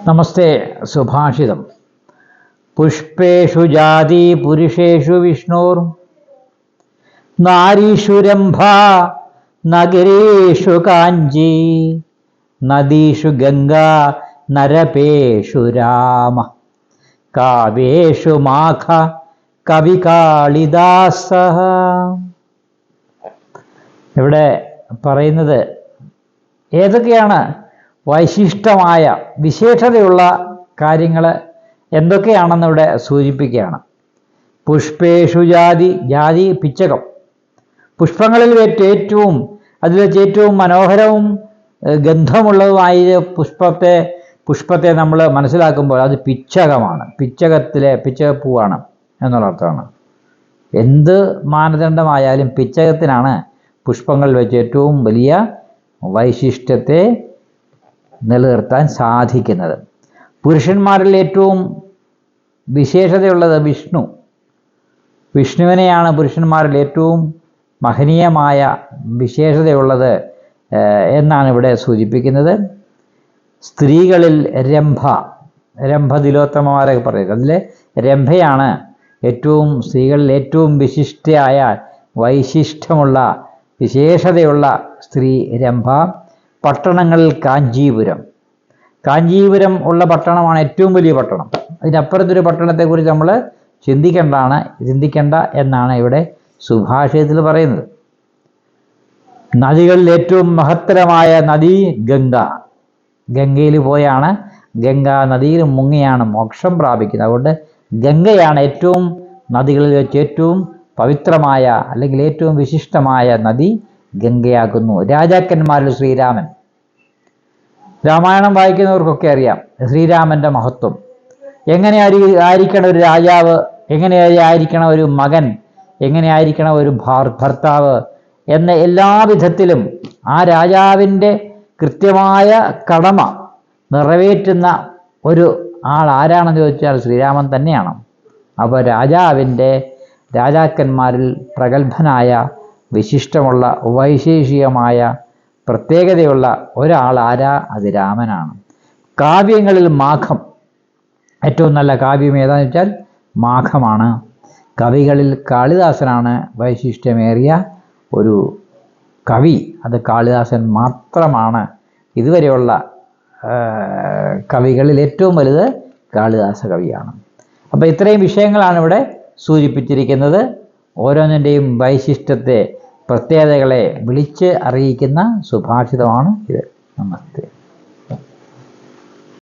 നമസ്തേ. സുഭാഷിതം. പുഷ്പേഷു ജാതി പുരുഷേഷു വിഷ്ണുർ നാരീഷു രംഭ നഗരേഷു കാഞ്ചി നദീഷു ഗംഗ നരപേഷു രാമ കാവ്യേഷു മാഘ കവി കാളിദാസ. ഇവിടെ പറയുന്നത് ഏതൊക്കെയാണ് വൈശിഷ്ടമായ വിശേഷതയുള്ള കാര്യങ്ങൾ എന്തൊക്കെയാണെന്ന് ഇവിടെ സൂചിപ്പിക്കുകയാണ്. പുഷ്പേഷു ജാതി, ജാതി പിച്ചകം. പുഷ്പങ്ങളിൽ അതിൽ വെച്ച് ഏറ്റവും മനോഹരവും ഗന്ധമുള്ളതുമായ പുഷ്പത്തെ നമ്മൾ മനസ്സിലാക്കുമ്പോൾ അത് പിച്ചകമാണ്. പിച്ചകപ്പൂവാണ് എന്നുള്ള അർത്ഥമാണ്. എന്ത് മാനദണ്ഡമായാലും പിച്ചകത്തിനാണ് പുഷ്പങ്ങളിൽ വെച്ച് ഏറ്റവും വലിയ വൈശിഷ്ട്യത്തെ നിലനിർത്താൻ സാധിക്കുന്നത്. പുരുഷന്മാരിൽ ഏറ്റവും വിശേഷതയുള്ളത് വിഷ്ണുവിനെയാണ് പുരുഷന്മാരിൽ ഏറ്റവും മഹനീയമായ വിശേഷതയുള്ളത് എന്നാണ് ഇവിടെ സൂചിപ്പിക്കുന്നത്. സ്ത്രീകളിൽ രംഭ തിലോത്തമമാരൊക്കെ പറയുന്നത്, അതിലെ രംഭയാണ് സ്ത്രീകളിൽ ഏറ്റവും വിശിഷ്ടയായ വൈശിഷ്ട്യമുള്ള വിശേഷതയുള്ള സ്ത്രീ രംഭ. പട്ടണങ്ങളിൽ കാഞ്ചീപുരം ഉള്ള പട്ടണമാണ് ഏറ്റവും വലിയ പട്ടണം. അതിനപ്പുറത്തൊരു പട്ടണത്തെക്കുറിച്ച് നമ്മൾ ചിന്തിക്കേണ്ട എന്നാണ് ഇവിടെ സുഭാഷിതത്തിൽ പറയുന്നത്. നദികളിൽ ഏറ്റവും മഹത്തരമായ നദി ഗംഗയിൽ പോയാണ്, ഗംഗാ നദിയിൽ മുങ്ങിയാണ് മോക്ഷം പ്രാപിക്കുന്നത്. അതുകൊണ്ട് ഗംഗയാണ് നദികളിൽ വെച്ച് ഏറ്റവും പവിത്രമായ അല്ലെങ്കിൽ ഏറ്റവും വിശിഷ്ടമായ നദി ഗംഗയാകുന്നു. രാജാക്കന്മാരിൽ ശ്രീരാമൻ. രാമായണം വായിക്കുന്നവർക്കൊക്കെ അറിയാം ശ്രീരാമൻ്റെ മഹത്വം. എങ്ങനെയായിരിക്കണം ഒരു രാജാവ്, എങ്ങനെയായിരിക്കണം ഒരു മകൻ, എങ്ങനെയായിരിക്കണം ഒരു ഭർത്താവ് എന്ന എല്ലാ വിധത്തിലും ആ രാജാവിൻ്റെ കൃത്യമായ കടമ നിറവേറ്റുന്ന ഒരു ആൾ ആരാണെന്ന് ചോദിച്ചാൽ ശ്രീരാമൻ തന്നെയാണ്. അപ്പോൾ രാജാക്കന്മാരിൽ പ്രഗത്ഭനായ വിശിഷ്ടമുള്ള വൈശേഷികമായ പ്രത്യേകതയുള്ള ഒരാൾ അത് രാമനാണ്. കാവ്യങ്ങളിൽ മാഘം. ഏറ്റവും നല്ല കാവ്യം ഏതാണെന്ന് വെച്ചാൽ മാഘമാണ്. കവികളിൽ കാളിദാസനാണ് വൈശിഷ്ട്യമേറിയ ഒരു കവി. അത് കാളിദാസൻ മാത്രമാണ്. ഇതുവരെയുള്ള കവികളിൽ ഏറ്റവും വലുത് കാളിദാസ കവിയാണ്. അപ്പോൾ ഇത്രയും വിഷയങ്ങളാണ് ഇവിടെ സൂചിപ്പിച്ചിരിക്കുന്നത്. ഓരോന്നിൻ്റെയും വൈശിഷ്ട്യത്തെ, പ്രത്യേകതകളെ വിളിച്ച് അറിയിക്കുന്ന സുഭാഷിതമാണ് ഇത്. നമസ്തേ.